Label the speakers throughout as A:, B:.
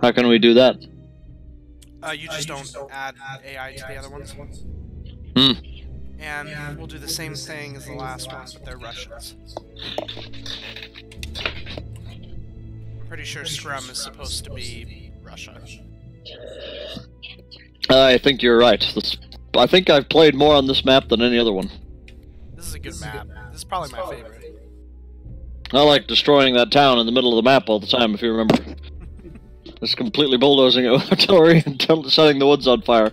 A: How can we do that?
B: You just don't add AI to the other ones.
A: Hmm.
B: And we'll do the same thing as the last one, but they're Russians. I'm pretty sure Scrum is supposed to be Russia.
A: I think you're right. I think I've played more on this map than any other one.
B: This is a good map. This is probably my favorite.
A: I like destroying that town in the middle of the map all the time, if you remember. Just completely bulldozing it with artillery and setting the woods on fire.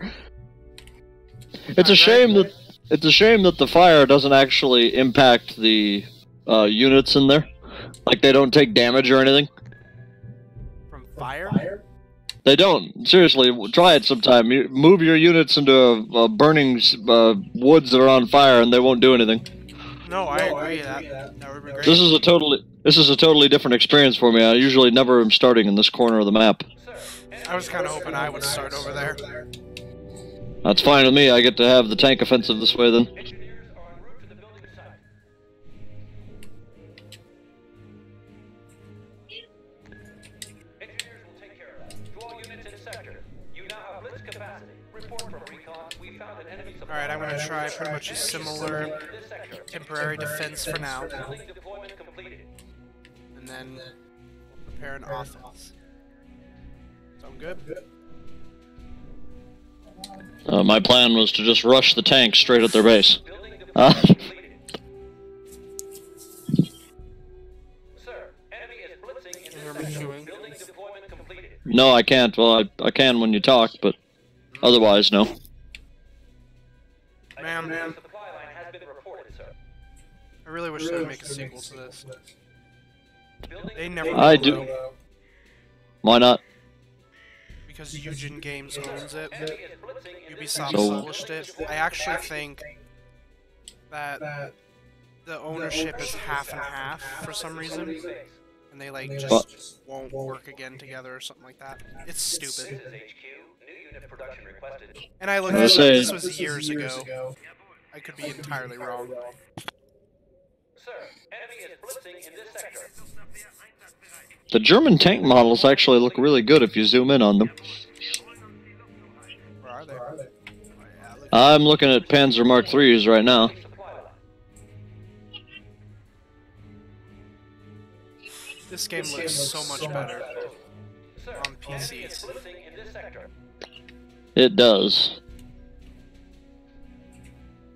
A: It's a shame that the fire doesn't actually impact the units in there. Like they don't take damage or anything.
B: From fire?
A: They don't. Seriously, try it sometime. Move your units into a burning woods that are on fire, and they won't do anything.
B: No, I agree. That would be great.
A: This is a totally different experience for me. I usually never am starting in this corner of the map.
B: I was kind of hoping I would start over there.
A: That's fine with me. I get to have the tank offensive this way then.
B: Alright, I'm gonna try pretty much a similar temporary defense for now. And then we'll prepare an offense. Sound good?
A: My plan was to just rush the tanks straight at their base. No, I can't. Well, I can when you talk, but otherwise, no.
B: Ma'am. I really wish they would make a sequel to this. They never
A: I do. Why not?
B: Because Eugen Games owns it. Ubisoft published it. I actually think that the ownership is half and half for some reason. And they like just won't work again together or something like that. It's stupid. And I looked this up, this was years ago. I could be entirely wrong.
A: The German tank models actually look really good if you zoom in on them.
B: Where are they?
A: I'm looking at Panzer Mark III's right now.
B: This game looks so much better on PCs.
A: It does.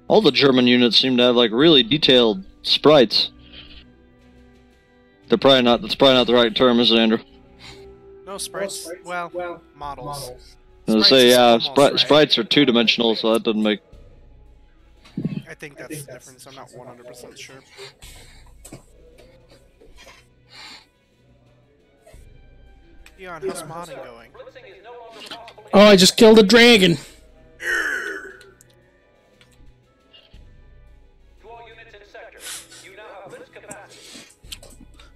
A: All the German units seem to have like really detailed sprites. They're probably not. That's probably not the right term, is it, Andrew?
B: No sprites. Well, models.
A: I was gonna say, yeah, sprites are two-dimensional, so that doesn't make.
B: I think that's the difference. I'm not 100% sure. Dion, how's modding going?
C: Oh, I just killed a dragon.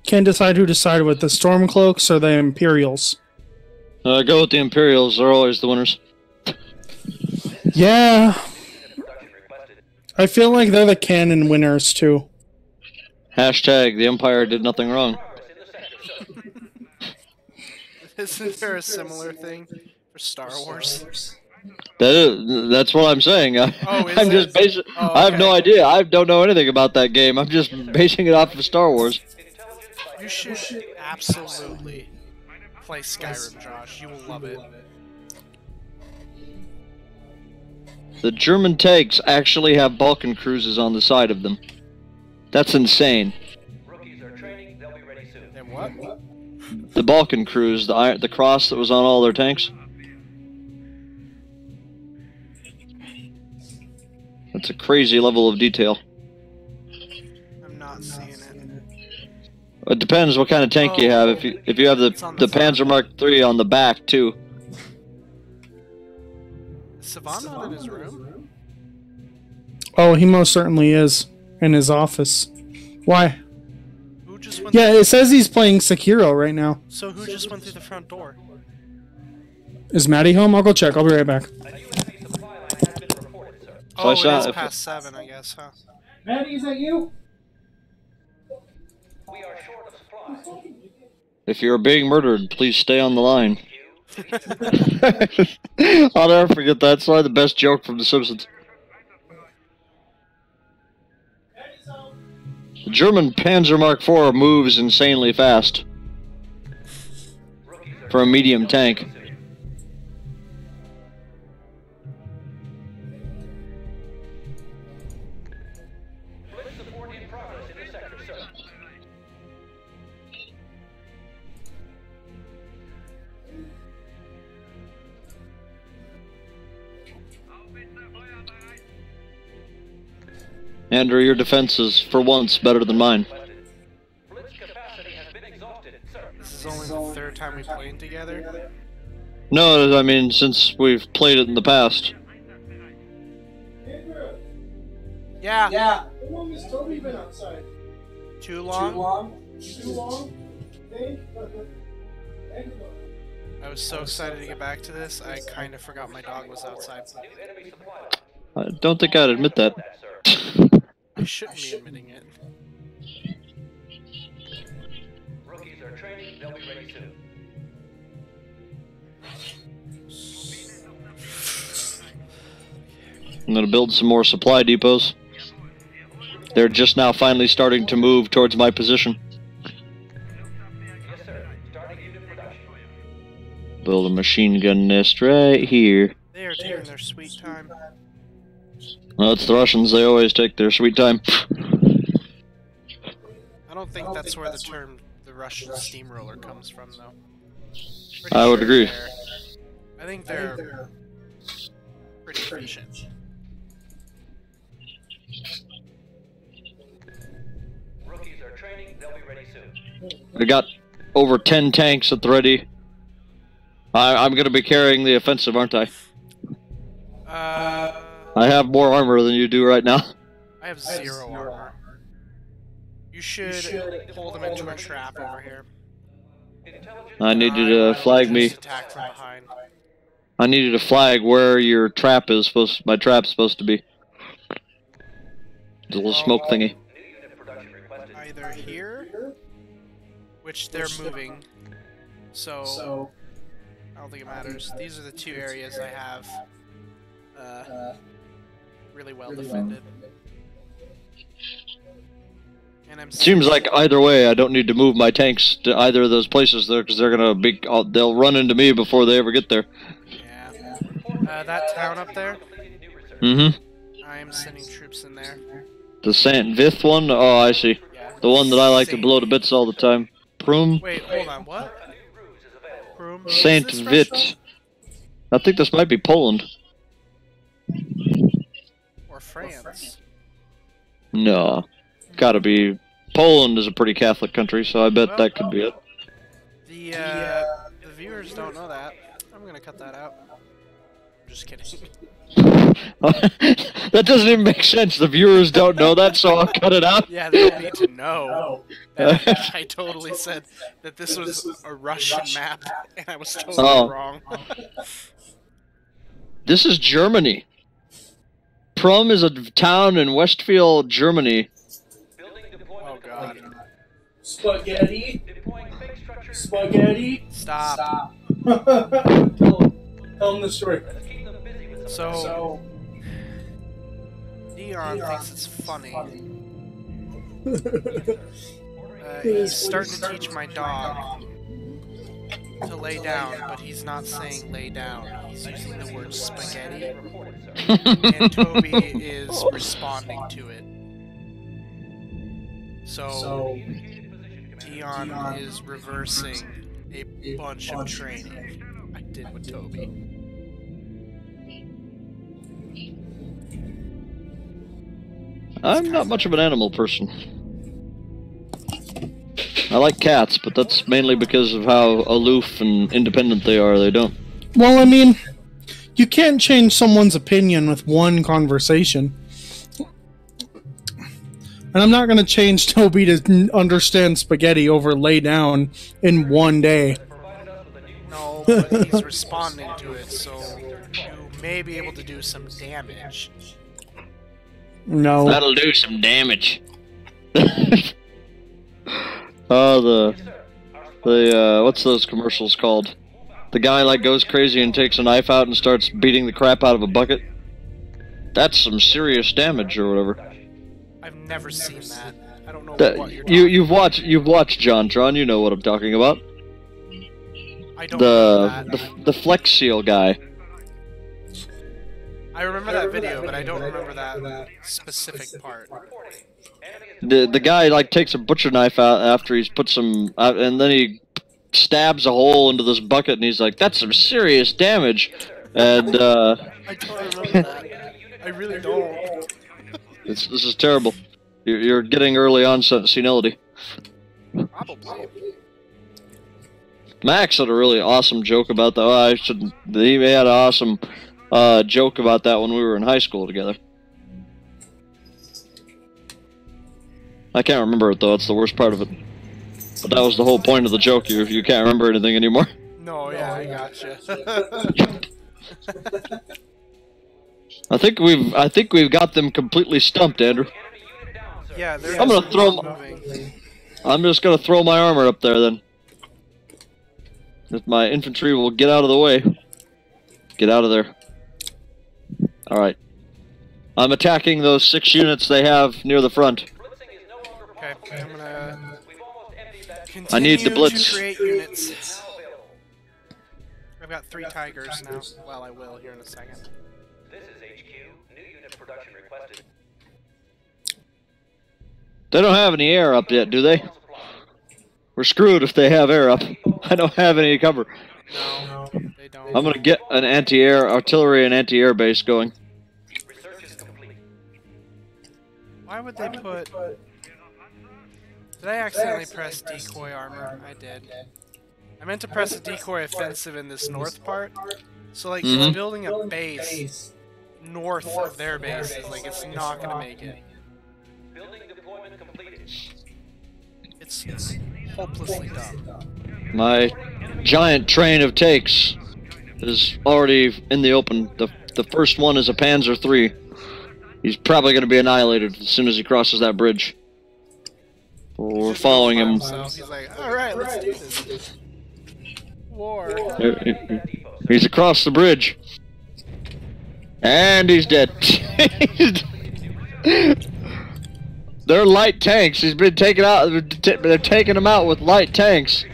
C: Can't decide who to side with, the Stormcloaks or the Imperials.
A: Go with the Imperials. They're always the winners.
C: Yeah. I feel like they're the canon winners, too.
A: Hashtag, the Empire did nothing wrong.
B: Isn't there a similar thing for Star Wars?
A: That's what I'm saying. I'm just basing.
B: Oh, okay.
A: I have no idea. I don't know anything about that game. I'm just basing it off of Star Wars.
B: You should absolutely play Skyrim, Josh. You will love it.
A: The German tanks actually have Balkan cruises on the side of them. That's insane.
B: And what?
A: The Balkan cruise, the cross that was on all their tanks. That's a crazy level of detail.
B: I'm not seeing it.
A: It depends what kind of tank you have. If you have the Panzer Mark III on the back too.
B: Is Savan not in his room?
C: Oh, he most certainly is in his office. Why?
B: Who just went
C: Yeah, it says he's playing Sekiro right now.
B: So who just went through the front door?
C: Is Maddie home? I'll go check. I'll be right back.
B: Oh, it is past 7, I guess, huh?
C: Maddie, is that you?
A: If you're being murdered, please stay on the line. I'll never forget that. It's probably the best joke from The Simpsons. The German Panzer Mark IV moves insanely fast for a medium tank. Andrew, your defense is, for once, better than mine.
B: This is only the third time we played together.
A: No, I mean, since we've played it in the past.
B: Yeah.
C: How long has Toby been outside?
B: Too long?
C: Too long?
B: I was so excited to get back to this, I kind of forgot my dog was outside.
A: I don't think I'd admit that.
B: I shouldn't be admitting it.
D: Rookies are training, they'll be ready soon.
A: I'm gonna build some more supply depots. They're just now finally starting to move towards my position.
D: Yes, sir. Starting unit production.
A: Build a machine gun nest right here.
B: They are taking their sweet time.
A: Well, it's the Russians, they always take their sweet time.
B: I don't think that's where the term the Russian steamroller comes from, though.
A: I would agree.
B: I think they're pretty efficient.
D: Rookies are training, they'll be ready soon.
A: I got over 10 tanks at the ready. I'm gonna be carrying the offensive, aren't I? I have more armor than you do right now.
B: I have 0 armor. You should pull them into a trap over here.
A: I need you to flag me.
B: Just attack from behind.
A: I need you to flag where your trap is supposed. My trap's supposed to be. The little smoke thingy.
B: Either here, which they're moving, so I don't think it matters. These are the 2 areas I have really well defended. And I'm
A: Seems like either way, I don't need to move my tanks to either of those places there, because they're gonna be. They'll run into me before they ever get there.
B: Yeah. That town up there.
A: Mm-hmm.
B: I am sending troops in there.
A: The Saint Vith one? Oh, I see.
B: Yeah.
A: The one that I like to blow to bits all the time. Prum?
B: Wait, hold on. What? Prum?
A: Saint
B: Is this
A: Vith.
B: Russia?
A: I think this might be Poland.
B: Or France?
A: No. Gotta be. Poland is a pretty Catholic country, so I bet that could be it.
B: The viewers don't know that. I'm gonna cut that out. I'm just kidding.
A: That doesn't even make sense. The viewers don't know that, so I'll cut it out.
B: Yeah, they don't need to know. That I totally said that this was a Russian map, and I was totally wrong.
A: This is Germany. Prum is a town in Westfield, Germany.
B: Oh god.
C: Spaghetti? Spaghetti?
B: Stop.
C: Tell them the story.
B: So, Dion thinks it's funny. He's starting to teach my dog to lay down, but he's not saying lay down. He's using the word spaghetti. And Toby is responding to it. So, Dion is reversing a bunch of training I did with Toby.
A: I'm not much of an animal person. I like cats, but that's mainly because of how aloof and independent they are. They don't.
C: Well, I mean, you can't change someone's opinion with one conversation. And I'm not going to change Toby to understand spaghetti over lay down in one day.
B: No, but he's responding to it, so you may be able to do some damage.
C: No.
A: That'll do some damage. Oh, the what's those commercials called? The guy like goes crazy and takes a knife out and starts beating the crap out of a bucket. That's some serious damage or whatever.
B: I've never seen that. I don't know
A: That,
B: what you're talking about.
A: you've watched JonTron, you know what I'm talking about.
B: I don't know that.
A: The Flex Seal guy.
B: I remember that video, but I don't remember that specific part.
A: The guy like takes a butcher knife out after he's put some and then he stabs a hole into this bucket and he's like, that's some serious damage. And
B: I don't remember that. I really don't.
A: this is terrible. You're getting early onset senility.
B: Probably.
A: Max had a really awesome joke about that. He had an awesome joke about that when we were in high school together. I can't remember it though, it's the worst part of it. But that was the whole point of the joke, you can't remember anything anymore.
B: No, yeah, I gotcha.
A: I think we've got them completely stumped, Andrew.
B: Yeah, they're
A: I'm gonna
B: just
A: throw
B: not moving.
A: I'm just gonna throw my armor up there then. If my infantry will get out of the way. Get out of there. Alright. I'm attacking those 6 units they have near the front.
B: Okay, I'm gonna continue
A: I need the blitz.
B: to create units. I've got 3 tigers now. Well, I will here in a second.
D: This is HQ. New unit production requested.
A: They don't have any air up yet, do they? We're screwed if they have air up. I don't have any cover.
B: No, they don't.
A: I'm gonna get an anti-air artillery and anti-air base going.
D: Research is complete.
B: Why would they put... Did I accidentally press decoy armor? I did. I meant to press a decoy offensive in this north part. So, like, it's building a base north of their bases. Like, it's not gonna make it.
D: Building deployment completed.
B: It's hopelessly dumb.
A: My giant train of tanks is already in the open. The first one is a Panzer III. He's probably going to be annihilated as soon as he crosses that bridge. We're following him.
B: He's like, alright, let's do this. War.
A: He's across the bridge. And he's dead. They're light tanks. He's been taken out. They're taking him out with light tanks.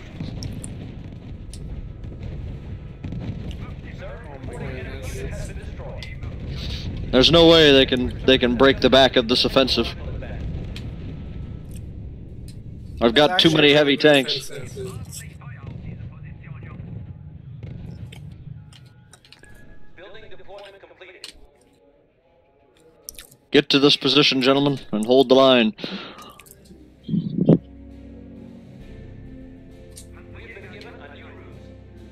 A: There's no way they can break the back of this offensive. I've got too many heavy tanks. Get to this position, gentlemen, and hold the line.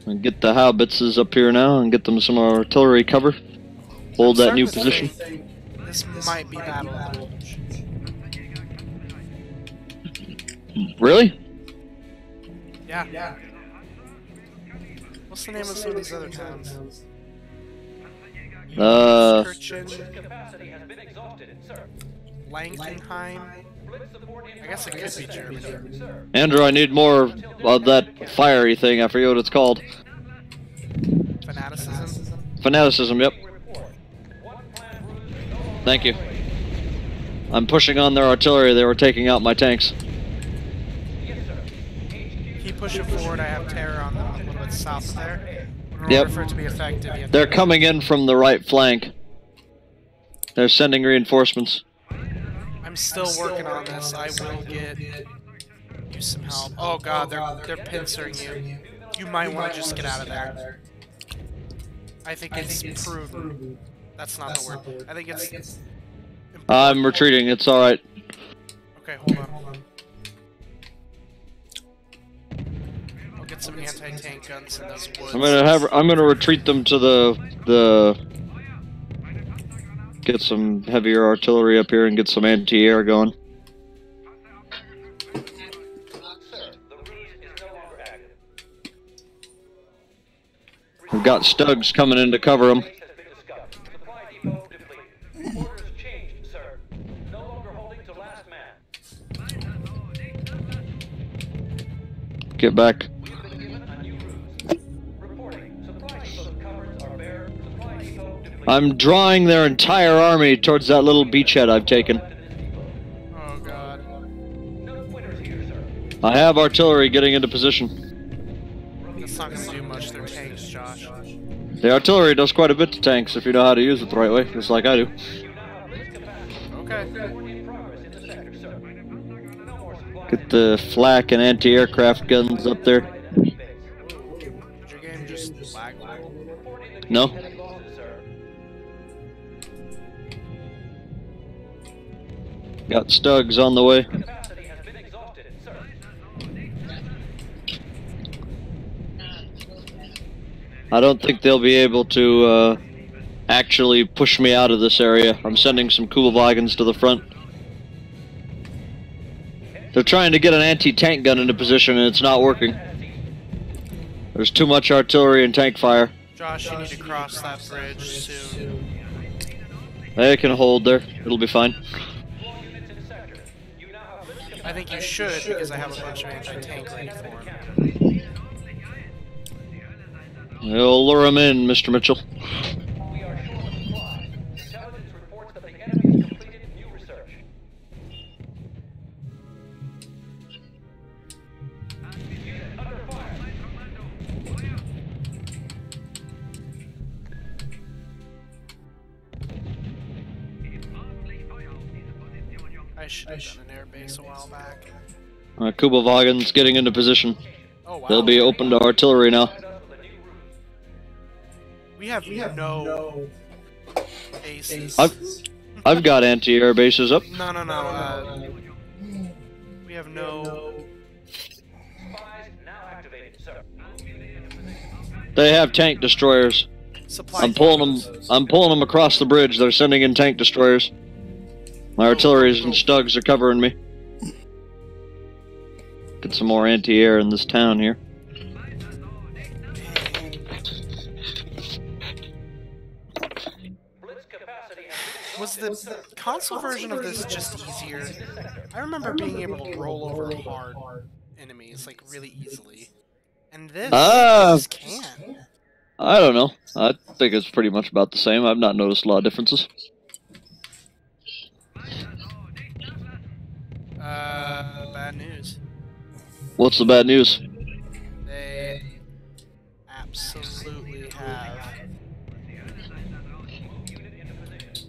A: And get the howitzers up here now and get them some artillery cover. Hold that new position.
B: This might be battle edge.
A: Really?
B: Yeah. What's the name of some of these other towns?
D: Capacity has been exhausted, sir.
B: Langenheim. I guess it could be Germany.
A: Andrew, I need more of that fiery thing. I forget what it's called.
B: Fanaticism?
A: Fanaticism, yep. Thank you. I'm pushing on their artillery. They were taking out my tanks.
B: Keep pushing forward. I have terror on them a little bit south there. In
A: Yep.
B: order for it to be effective, you have
A: They're
B: to...
A: coming in from the right flank. They're sending reinforcements.
B: I'm still working on this. I will get you some help. Oh god, they're pincering you. You might want to just get out of there. I think it's proven. That's not the word. I think it's...
A: I'm retreating. It's all right.
B: Okay, hold on. I'll get some anti-tank guns in those woods.
A: I'm gonna retreat them to the get some heavier artillery up here and get some anti-air going. We've got Stugs coming in to cover them. Get back. I'm drawing their entire army towards that little beachhead I've taken.
B: Oh god.
A: I have artillery getting into position.
B: That's not gonna do much. They're tanks, Josh.
A: The artillery does quite a bit to tanks if you know how to use it the right way, just like I do.
B: Okay.
A: Get the flak and anti-aircraft guns up there.
B: Did your game just lag?
A: No? Got Stugs on the way. I don't think they'll be able to actually push me out of this area. I'm sending some Kubelwagens to the front. They're trying to get an anti-tank gun into position and it's not working. There's too much artillery and tank fire.
B: Josh, you need to cross that bridge soon.
A: They can hold there. It'll be fine.
B: I think you should, because I have a bunch of anti-tank ready for him.
A: You'll lure him in, Mr. Mitchell.
B: I should have done an air base a while back.
A: Kubelwagen's getting into position.
B: Oh wow.
A: They'll be open to artillery now.
B: We have no bases.
A: I've got anti-air bases up.
B: No. We have no.
A: They have tank destroyers.
B: Supply
A: I'm pulling them across the bridge. They're sending in tank destroyers. My artillery and Stugs are covering me. Get some more anti-air in this town here.
B: Was the console version of this just easier? I remember being able to roll over hard enemies like really easily, and this just can't.
A: I don't know. I think it's pretty much about the same. I've not noticed a lot of differences.
B: Bad news.
A: What's the bad news?
B: They absolutely have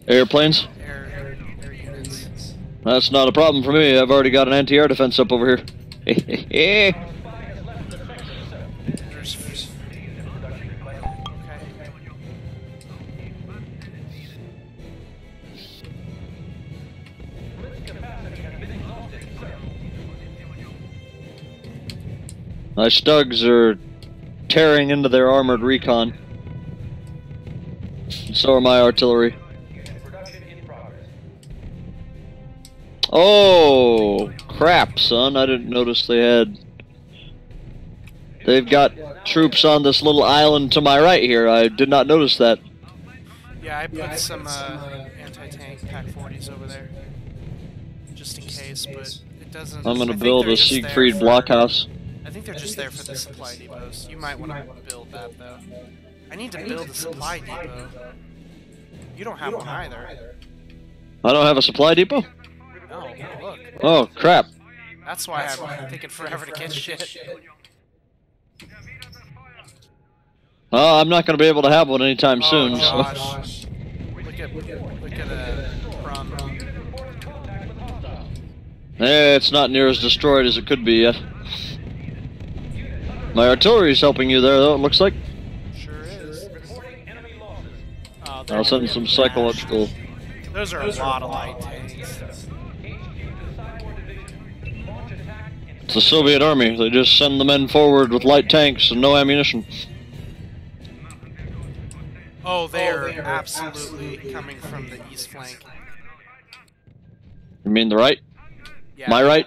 A: Airplanes?
B: air units.
A: That's not a problem for me. I've already got an anti-air defense up over here.
B: There's
A: My Stugs are tearing into their armored recon. And so are my artillery. Oh, crap, son. I didn't notice they had... They've got troops on this little island to my right here. I did not notice that.
B: Yeah, I put some anti-tank Pack 40s over there, just in case, but it doesn't...
A: I'm gonna build a Siegfried blockhouse.
B: I think they're just there for the supply depots. You might want to build that, though. I need to build a supply depot. You don't have one either.
A: I don't have a supply depot?
B: No, look.
A: Oh, crap.
B: That's why I'm taking forever to get shit.
A: Oh, I'm not going to be able to have one anytime soon.
B: Oh,
A: So.
B: gosh. Look at Prom.
A: It's not near as destroyed as it could be yet. My artillery is helping you there, though, it looks like.
B: Sure is. Oh,
A: I'll send some psychological...
B: Those are a lot of light tanks.
A: It's the Soviet army. They just send the men forward with light tanks and no ammunition.
B: Oh, they are absolutely coming from the east flank.
A: You mean the right?
B: Yeah.
A: My right?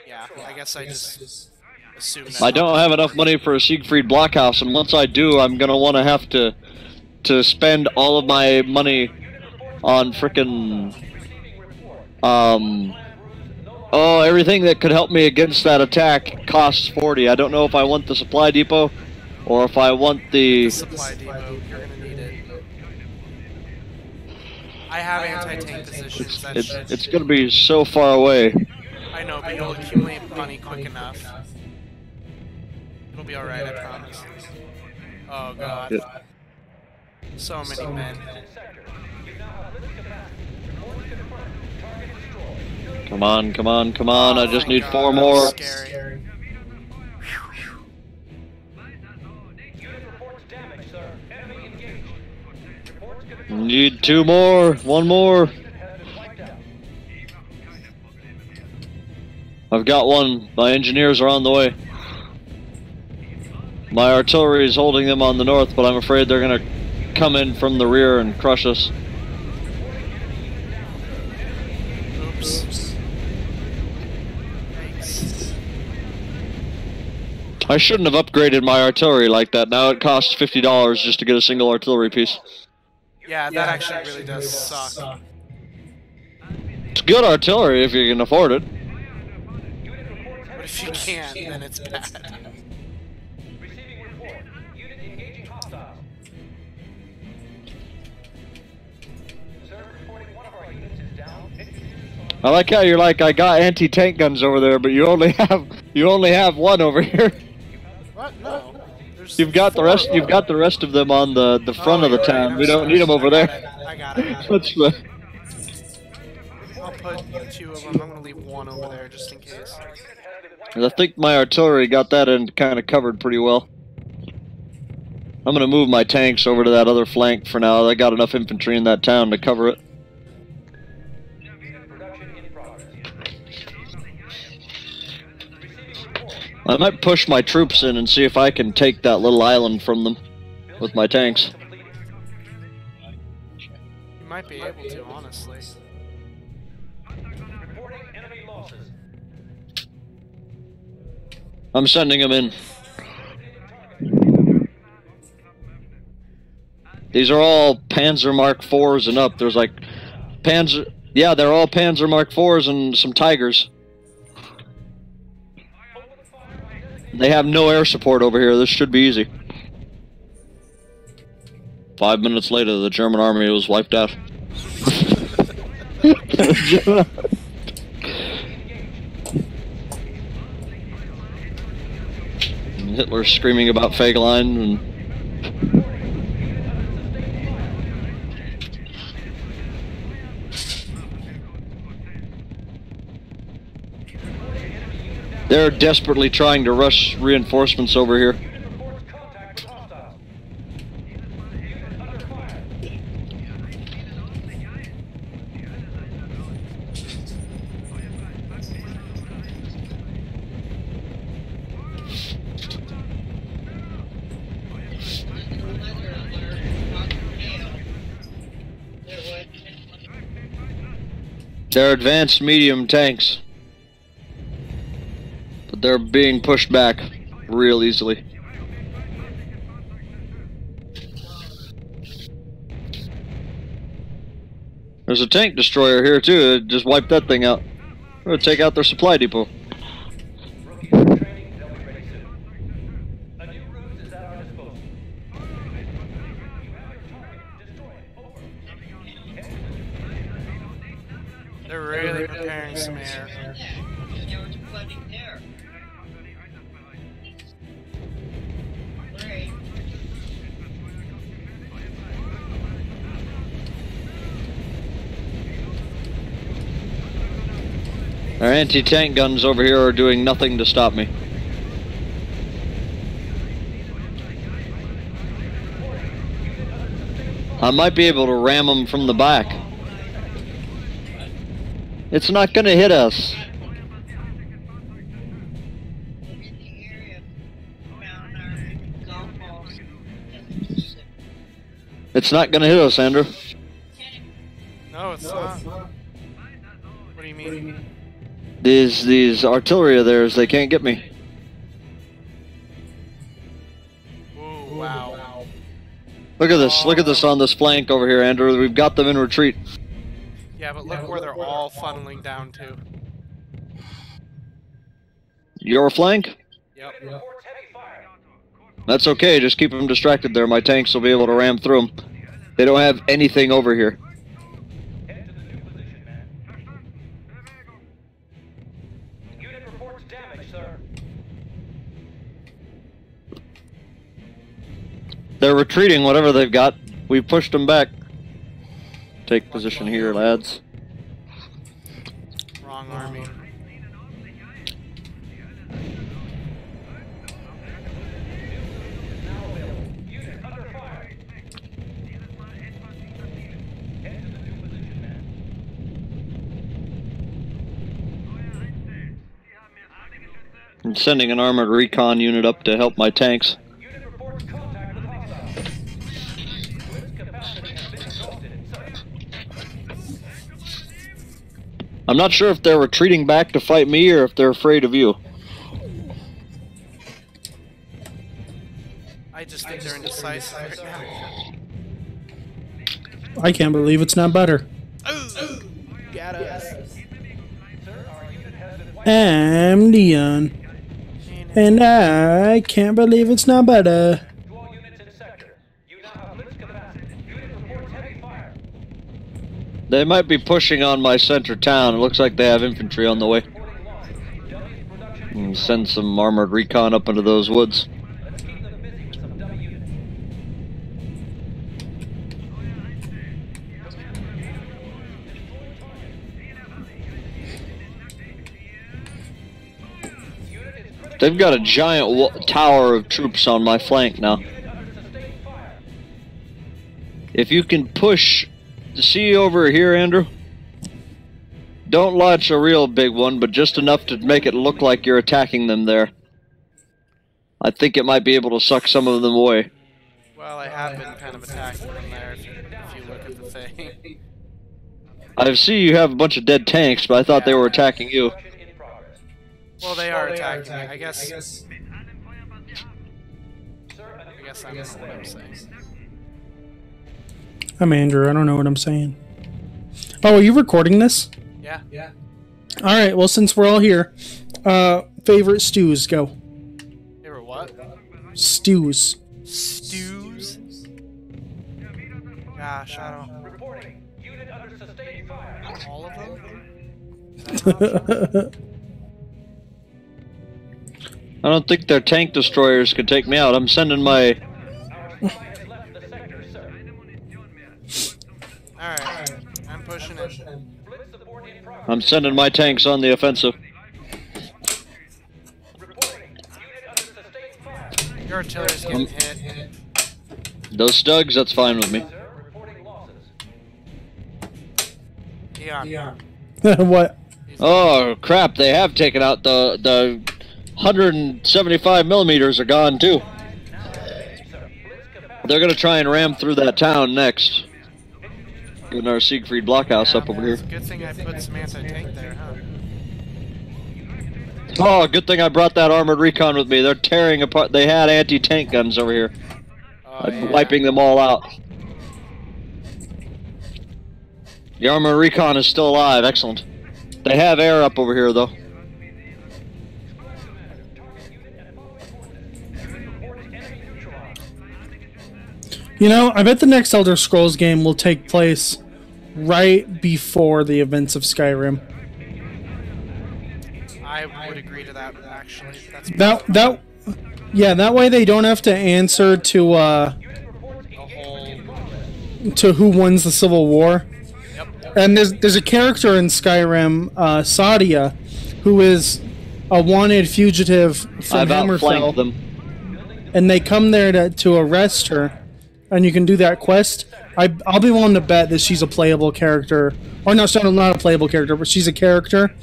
B: Yeah, I guess I just assumed that.
A: I don't have enough money for a Siegfried blockhouse, and once I do, I'm gonna want to have to spend all of my money on frickin' everything that could help me against that attack costs 40. I don't know if I want the supply depot Or if I want the...
B: Supply depot, you're gonna need it. I have anti-tank positions, that shit.
A: It's gonna be so far away.
B: I know, but you'll accumulate money quick enough. It'll be alright, I promise. Oh god.
A: Yeah.
B: So many men.
A: Come on, come on, come on,
B: Oh,
A: I just
B: thank
A: need
B: God,
A: 4
B: that
A: more.
B: was scary.
A: Need 2 more, 1 more. I've got 1. My engineers are on the way. My artillery is holding them on the north, but I'm afraid they're gonna come in from the rear and crush us.
B: Oops. Thanks.
A: I shouldn't have upgraded my artillery like that. Now it costs $50 just to get a single artillery piece.
B: Yeah, that actually really does suck.
A: It's good artillery if you can afford it.
B: But if you can't, then it's bad.
D: Receiving report. Unit engaging hostiles. Sir, reporting one of our units is down.
A: I like how you're like, I got anti-tank guns over there, but you only have 1 over here.
B: What? No. There's
A: You've got the
B: 4
A: rest.
B: of
A: You've
B: them.
A: got the rest of them on the front of the
B: you're right,
A: town.
B: I'm
A: We don't
B: sorry.
A: need them over
B: I got
A: there.
B: it. I got it.
A: That's the.
B: I'll put 2 of them. I'm gonna leave 1 over there just in case.
A: I think my artillery got that end kind of covered pretty well. I'm gonna move my tanks over to that other flank for now. I got enough infantry in that town to cover it.
D: Production in progress.
A: I might push my troops in and see if I can take that little island from them with my tanks.
B: You might be able to, honestly.
D: Reporting enemy losses.
A: I'm sending them in. These are all Panzer Mark 4s and up. There's like Panzer... Yeah, they're all Panzer Mark 4s and some Tigers. They have no air support over here. This should be easy. 5 minutes later, the German army was wiped out. Hitler's screaming about Fegelein and... They're desperately trying to rush reinforcements over here.
D: Reports contact with hostiles. Unit under fire.
A: They're advanced medium tanks. But they're being pushed back real easily. There's a tank destroyer here too. It just wiped that thing out. We're gonna take out their supply depot.
D: Rookie under training, they'll be ready soon. A new ruse is at our disposal. You have your target. Destroy it. Over.
B: They're really preparing some air.
A: Our anti-tank guns over here are doing nothing to stop me. I might be able to ram them from the back. It's not gonna hit us. It's not gonna hit us, Andrew.
B: No, it's not. What do you mean?
A: These artillery of theirs, they can't get me.
B: Ooh, wow.
A: Look at this on this flank over here, Andrew. We've got them in retreat.
B: Yeah, but look where they're all funneling down to.
A: Your flank?
B: Yep.
D: Reports heavy fire.
A: That's okay, just keep them distracted there. My tanks will be able to ram through them. They don't have anything over here.
D: Head to the new position, man. Unit reports damage, sir.
A: They're retreating, whatever they've got. We pushed them back. Take position here, lads.
B: Wrong army.
D: Unit under fire. Head to the new position, man.
A: I'm sending an armored recon unit up to help my tanks.
D: Unit reports contact with hostiles. Blitz capacity has been exhausted, sir.
A: I'm not sure if they're retreating back to fight me or if they're afraid of you.
B: I just think they're indecisive right now.
C: I can't believe it's not butter.
B: Ooh, got us.
D: Sir, our unit has been wiped.
C: I'm Leon, and I can't believe it's not butter.
D: To all units in sector. You now have blitz capacity. Unit reports heavy fire.
A: They might be pushing on my center town. It looks like they have infantry on the way.
D: Reporting losses. Delhi's production.
A: Send some armored recon up into those woods.
D: Let's keep them busy with some dummy units.
A: They've got a giant tower of troops on my flank now.
D: Unit under sustained fire.
A: If you can push... See over here, Andrew? Don't launch a real big one, but just enough to make it look like you're attacking them there. I think it might be able to suck some of them away.
B: Well, I have been kind of attacking them there if you look at the thing.
A: I see you have a bunch of dead tanks, but I thought they were attacking you.
D: Construction in progress.
B: Well, they are attacking me. I guess
D: Sir, a new
B: I don't know what I'm saying.
C: I'm Andrew. I don't know what I'm saying. Oh, are you recording this?
B: Yeah.
C: All right. Well, since we're all here, favorite stews, go.
B: They were what?
C: Stews.
B: Stews? Gosh, I don't.
D: reporting. Unit under sustained fire.
B: All of them? Is that an option?
A: I don't think their tank destroyers could take me out. I'm sending my...
D: Our spy has left the sector, sir.
B: Alright, I'm pushing it.
D: Blitz support in progress.
A: I'm sending my tanks on the offensive.
D: Reporting. Unit under sustained fire.
B: Your artillery's getting hit.
A: Those Stugs, that's fine with me.
D: Sir, reporting losses.
B: Dion.
C: What?
A: Oh, crap, they have taken out the 175 millimeters are gone, too. They're going to try and ram through that town next. Getting our Siegfried blockhouse up over here.
B: It's a good thing I put some anti-tank there, huh?
A: Oh, good thing I brought that armored recon with me. They're tearing apart. They had anti-tank guns over here.
B: Oh,
A: I'm
B: yeah.
A: wiping them all out. The armored recon is still alive. Excellent. They have air up over here, though.
C: You know, I bet the next Elder Scrolls game will take place right before the events of Skyrim.
B: I would agree to that, actually. That's
C: That way they don't have to answer to
B: the whole...
C: to who wins the Civil War.
B: Yep.
C: And there's a character in Skyrim, Sadia, who is a wanted fugitive from
A: I've outflanked
C: Hammerfell,
A: them.
C: and they come there to arrest her, and you can do that quest. I'll be willing to bet that she's a playable character, or no, she's not a playable character, but she's a character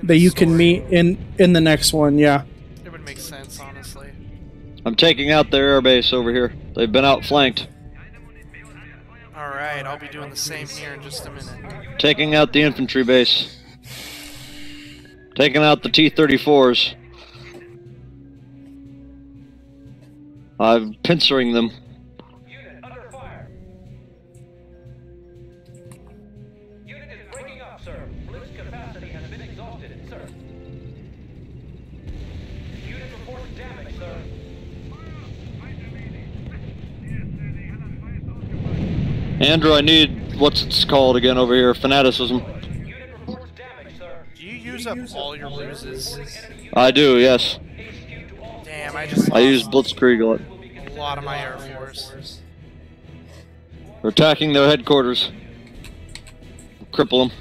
C: that you can meet in the next one. Yeah.
B: It would make sense, honestly.
A: I'm taking out their airbase over here. They've been outflanked.
B: Alright, I'll be doing the same here in just a minute.
A: Taking out the infantry base. Taking out the T-34s. I'm pincering them.
D: Unit under fire. Unit is breaking up, sir. Blitz capacity has been exhausted, sir. Unit reports damage, sir.
A: Andrew, I need what's it's called again over here? Fanaticism.
D: Unit reports damage, sir.
B: Do you use up all your ruses?
A: I do, yes.
D: HQ to all
B: Damn, I just
A: I use
B: lost
A: Blitzkrieg a lot.
B: a lot of my Air Force.
A: We're attacking their headquarters. Cripple them.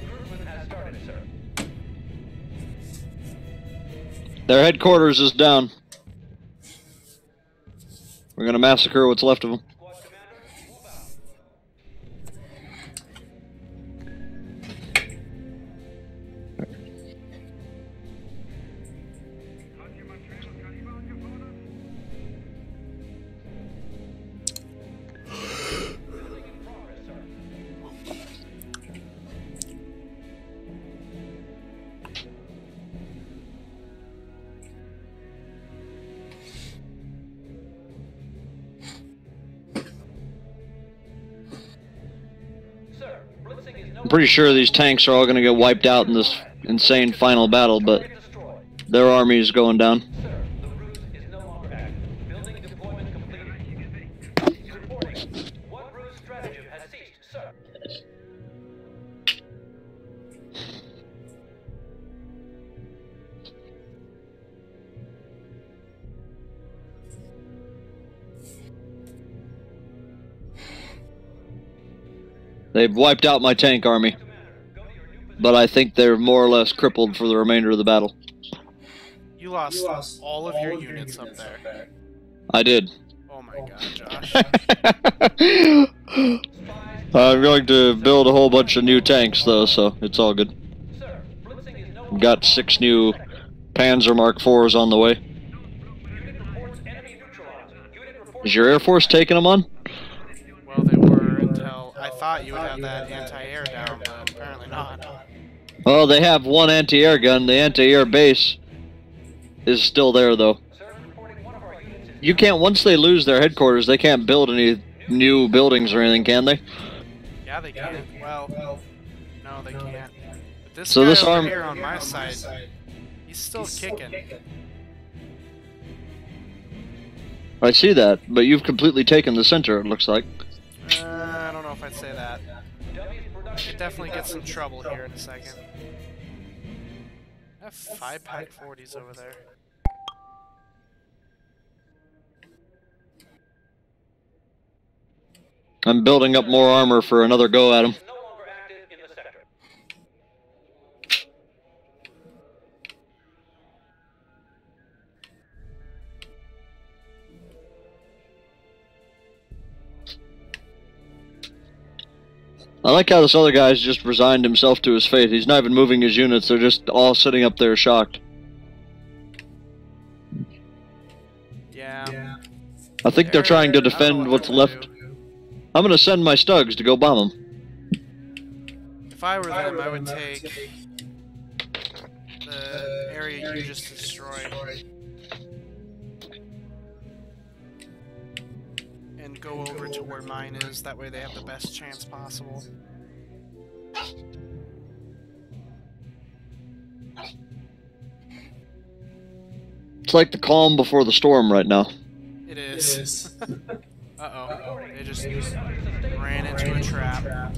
D: recruitment has started, sir.
A: Their headquarters is down. We're gonna massacre what's left of them.
D: Squad commander, move out. Building in progress, sir. Sir, blitzing is no
A: I'm pretty sure these tanks are all gonna get wiped out in this insane final battle, but
D: target destroyed.
A: their army is going down.
D: Sir, the ruse is no longer active. Building deployment completed. Reporting. What ruse stratagem has ceased, sir?
A: They've wiped out my tank army,
D: Commander, go to your new position.
A: but I think they're more or less crippled for the remainder of the battle.
B: You lost all of your units up there.
A: I did.
B: Oh my god, Josh.
A: I'm going to build a whole bunch of new tanks, though, so it's all good.
D: Sir, blitzing is no
A: We've
D: longer
A: got 6 new Panzer Mark IVs on the way.
D: Unit reports enemy neutralized. Unit reports
A: Is your Air Force taking them on?
B: Well, they were until I thought you would have that anti-air down, but apparently not.
A: Well, they have one anti-air gun. The anti-air base is still there, though.
D: Sir, reporting one of our units is
A: You can't, once they lose their headquarters, they can't build any new buildings or anything, can they?
B: Yeah, they can. Well, no, they can't. But this
A: So
B: guy
A: this
B: over
A: arm-
B: here on my side, he's still kicking.
A: I see that, but you've completely taken the center, it looks like.
B: I don't know if I'd say that.
D: W's production.
B: Could definitely get some trouble here in a second. I have 5 pack 40s over there.
A: I'm building up more armor for another go at them.
D: Is no longer active in the sector.
A: I like how this other guy's just resigned himself to his fate. He's not even moving his units, they're just all sitting up there shocked.
B: Yeah.
A: I think they're trying to defend what's left. I'm gonna send my Stugs to go bomb them.
B: If I were them, I would take the area you just destroyed and go over to where mine is. That way they have the best chance possible.
A: It's like the calm before the storm right now.
B: It is. Uh-oh. They just ran into a trap.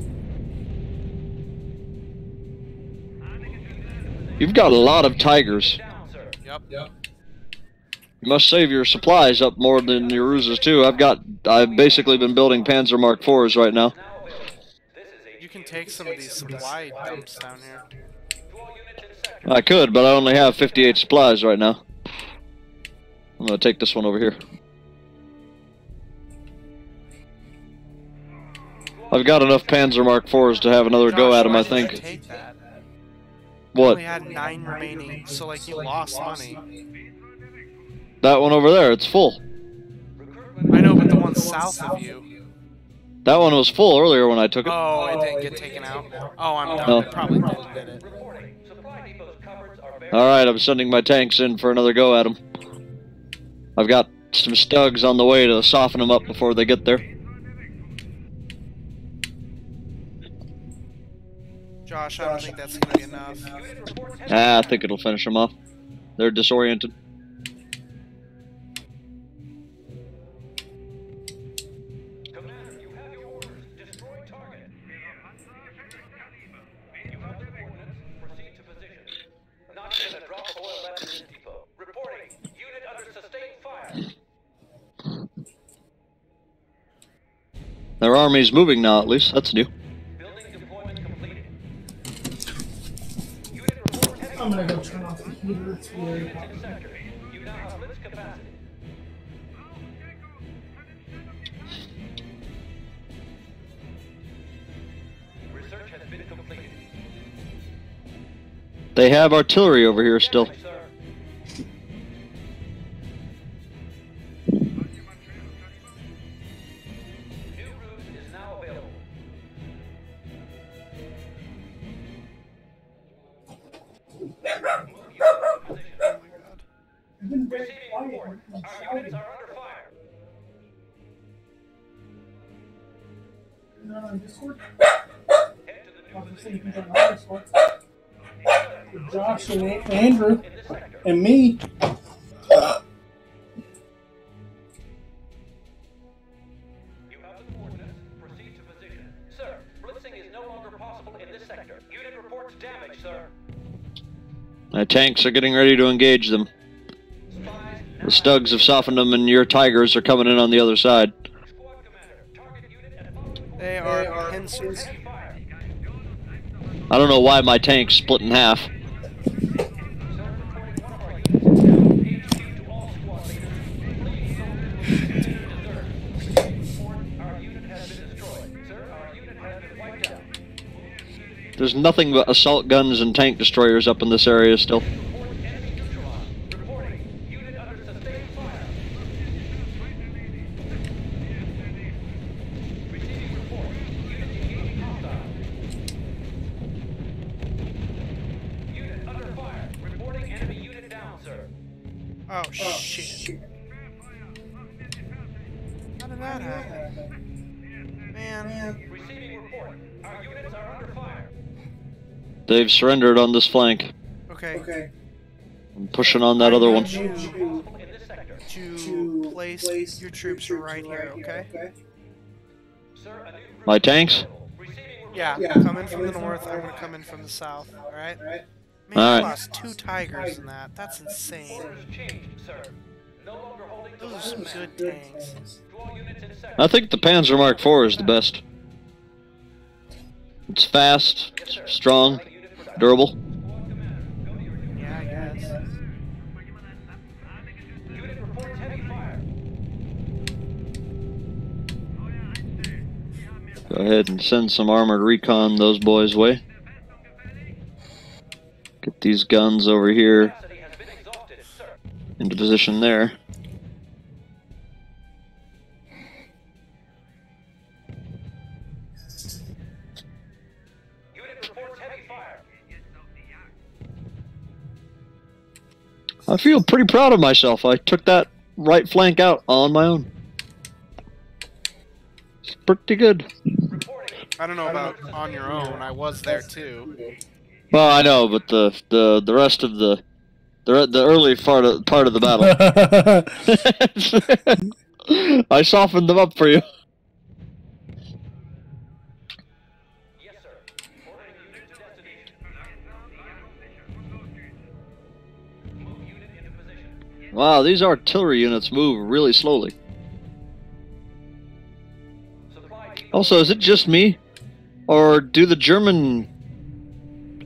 A: You've got a lot of Tigers.
D: Down, sir.
B: Yep.
A: You must save your supplies up more than your ruses too. I've basically been building Panzer Mark IVs right now.
D: Now away. This is
B: You can take some of these supply dumps down here.
D: to all units in sector.
A: I could, but I only have 58 supplies right now. I'm gonna take this one over here. I've got enough Panzer Mark IVs to have another go
B: Josh,
A: at him,
B: why
A: I
B: didn't you
A: think.
B: take that?
A: What?
B: Only had 9 remaining, so like you lost money.
A: That one over there, it's full.
B: I know, but the one south of you.
A: That one was full earlier when I took it.
B: Oh, it didn't get taken out. Oh, I'm done.
A: No.
B: It probably didn't, did it?
D: Reporting. Supply depot's cupboards are bare.
A: Alright, I'm sending my tanks in for another go at them. I've got some Stugs on the way to soften them up before they get there.
B: Josh, I don't think that's gonna be enough.
A: Ah, I think it'll finish them off. They're disoriented.
D: Commander, you have your orders. Destroy target. You have the coordinates. Proceed to position. Not even a drop of oil left in this depot. Reporting. Unit under sustained fire.
A: Their army's moving now, at least. That's new.
D: Building deployment completed. Unit report heavy
C: I'm gonna go turn off the heater. It's
D: fire.
C: very
D: Units
C: hot.
D: in sector. You now have blitz capacity. Research has been completed.
A: They have artillery over here still.
D: Sir. New route is now available.
B: Oh my god.
D: Receiving report. Our units are under fire.
C: Not on Discord?
D: Head to the new
C: Obviously, you
D: position.
C: can join on Discord. Josh and Andrew
D: In this sector.
C: and me.
D: You have the coordinates. Proceed to position. Sir, blitzing is no longer possible in this sector. Unit reports damage, sir.
A: My tanks are getting ready to engage them.
D: Spies
A: The Stugs have softened them, and your Tigers are coming in on the other side.
D: Squad commander. Target unit and following
B: They are pincers.
D: heavy fire.
A: I don't know why my tank's split in half.
D: Sir, reporting one of our units. HQ to all squad leaders. Please don't desert. Report, our unit has been destroyed. Sir, our unit has been wiped out.
A: There's nothing but assault guns and tank destroyers up in this area still.
D: Report enemy neutralized. Reporting. Unit under sustained fire. Receiving report. Unit engaging hostile. Unit under fire. Reporting enemy unit down, sir.
B: Oh shit. How did that happen? Man.
D: Receiving report. Our units are under fire.
A: They've surrendered on this flank.
B: Okay.
A: I'm pushing on that other one.
D: In this sector.
B: To place your troops right here, okay?
D: Sir, a new group
A: My tanks?
D: Receiving report.
B: Yeah, come in from the north, I'm gonna come in from the south, alright? Man, I
A: Alright.
B: lost 2 tigers in that. That's insane.
D: Orders changed, sir. No longer holding
B: Those are some good tanks.
D: To all units in sector.
A: I think the Panzer Mark IV is the best. It's fast, it's strong, durable.
D: Squad commander, go to your unit.
B: Yeah, I guess.
D: Unit reports heavy fire.
A: Go ahead and send some armored recon those boys' way. Get these guns over here
D: Capacity has been exhausted, sir.
A: into position there.
D: Unit reports heavy fire.
A: I feel pretty proud of myself. I took that right flank out on my own. It's pretty good.
D: Reporting.
B: I don't know about on your own, I was there too.
A: Well, I know, but the rest of the early part of the battle, I softened them up for you.
D: Yes, sir. Ordering unit to destination. Move unit into position.
A: Wow, these artillery units move really slowly.
D: Supply depot.
A: Also, is it just me, or do the German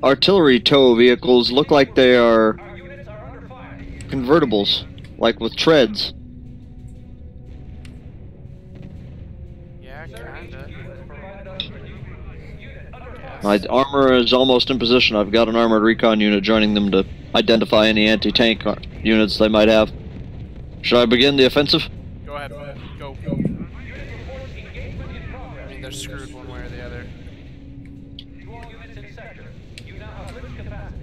A: artillery tow vehicles look like they are
D: Our units are under fire.
A: convertibles, like with treads?
B: Yeah, kinda.
D: has provided us with new unit under fire.
A: My armor is almost in position. I've got an armored recon unit joining them to identify any anti-tank units they might have. Should I begin the offensive?
B: Go ahead, go.
D: Unit reports engagement in progress.
B: I mean, they're screwed one way or the other.
D: To all units in sector. You now have blitz capacity.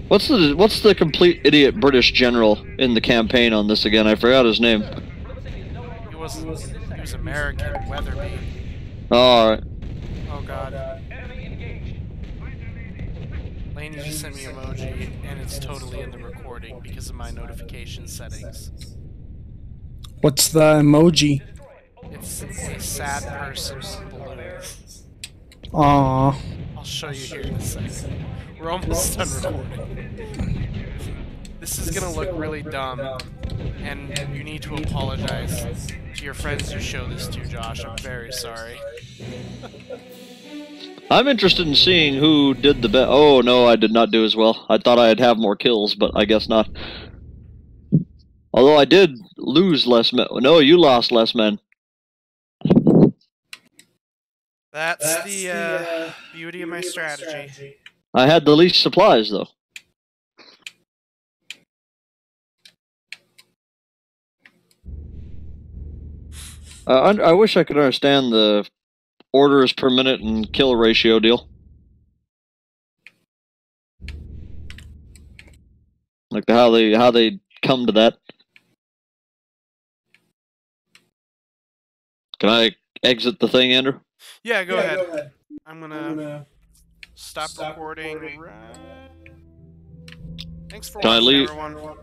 A: What's the complete idiot British general in the campaign on this again? I forgot his name.
D: Blitzing is no longer
B: He was
D: possible in this sector.
B: American, Weatherby.
A: Oh, all right.
B: Oh God. Laney just sent me emoji, and it's totally in the recording because of my notification settings.
C: What's the emoji?
B: It's a sad person balloon.
C: Aww.
B: I'll show you here in a second. We're almost done recording. This is gonna look really dumb, and you need to apologize to your friends you show this to, Josh. I'm very sorry.
A: I'm interested in seeing who did the best. Oh, no, I did not do as well. I thought I'd have more kills, but I guess not. Although I did lose less men. No, you lost less men.
B: That's the beauty of my strategy.
A: I had the least supplies, though. I wish I could understand the orders per minute and kill ratio deal. Like how they come to that. Can I exit the thing, Andrew?
B: Yeah, go ahead. I'm gonna stop recording. Thanks for watching, everyone.